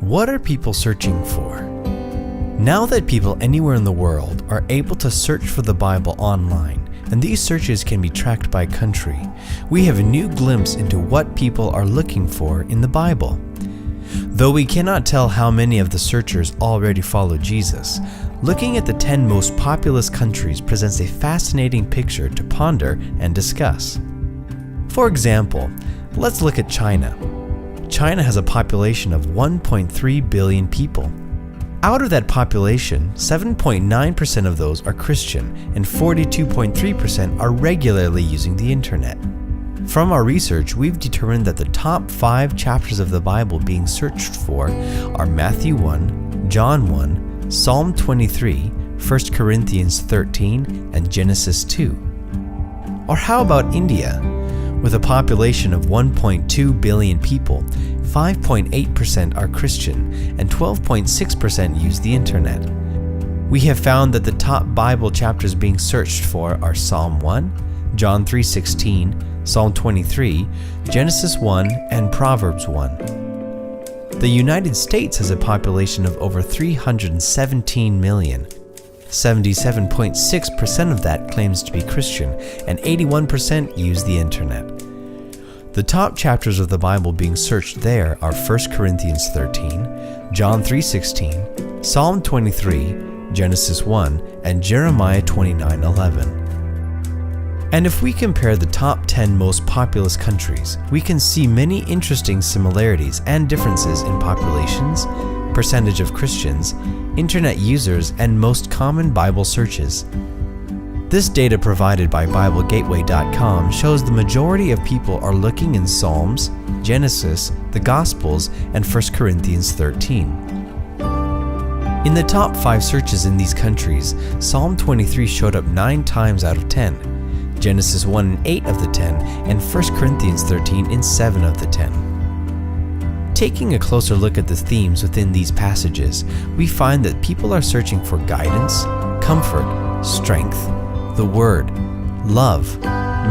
What are people searching for? Now that people anywhere in the world are able to search for the Bible online, and these searches can be tracked by country, we have a new glimpse into what people are looking for in the Bible. Though we cannot tell how many of the searchers already follow Jesus, looking at the 10 most populous countries presents a fascinating picture to ponder and discuss. For example, let's look at China. China has a population of 1.3 billion people. Out of that population, 7.9% of those are Christian and 42.3% are regularly using the internet. From our research, we've determined that the top 5 chapters of the Bible being searched for are Matthew 1, John 1, Psalm 23, 1 Corinthians 13, and Genesis 2. Or how about India? With a population of 1.2 billion people, 5.8% are Christian and 12.6% use the internet. We have found that the top Bible chapters being searched for are Psalm 1, John 3:16, Psalm 23, Genesis 1, and Proverbs 1. The United States has a population of over 317 million. 77.6% of that claims to be Christian, and 81% use the internet. The top chapters of the Bible being searched there are 1 Corinthians 13, John 3:16, Psalm 23, Genesis 1, and Jeremiah 29:11. And if we compare the top 10 most populous countries, we can see many interesting similarities and differences in populations, percentage of Christians, internet users, and most common Bible searches. This data provided by BibleGateway.com shows the majority of people are looking in Psalms, Genesis, the Gospels, and 1 Corinthians 13. In the top 5 searches in these countries, Psalm 23 showed up 9 times out of 10, Genesis 1 in 8 of the 10, and 1 Corinthians 13 in 7 of the 10. Taking a closer look at the themes within these passages, we find that people are searching for guidance, comfort, strength, the Word, love,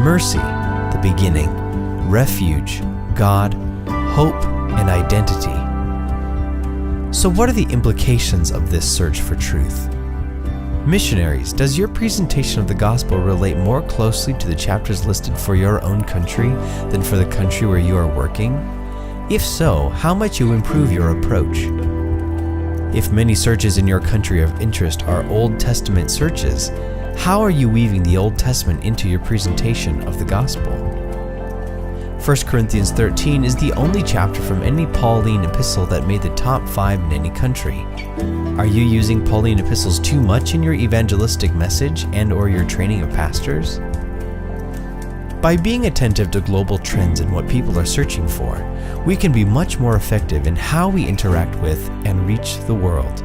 mercy, the beginning, refuge, God, hope, and identity. So what are the implications of this search for truth? Missionaries, does your presentation of the gospel relate more closely to the chapters listed for your own country than for the country where you are working? If so, how might you improve your approach? If many searches in your country of interest are Old Testament searches, how are you weaving the Old Testament into your presentation of the gospel? 1 Corinthians 13 is the only chapter from any Pauline epistle that made the top 5 in any country. Are you using Pauline epistles too much in your evangelistic message and/or your training of pastors? By being attentive to global trends and what people are searching for, we can be much more effective in how we interact with and reach the world.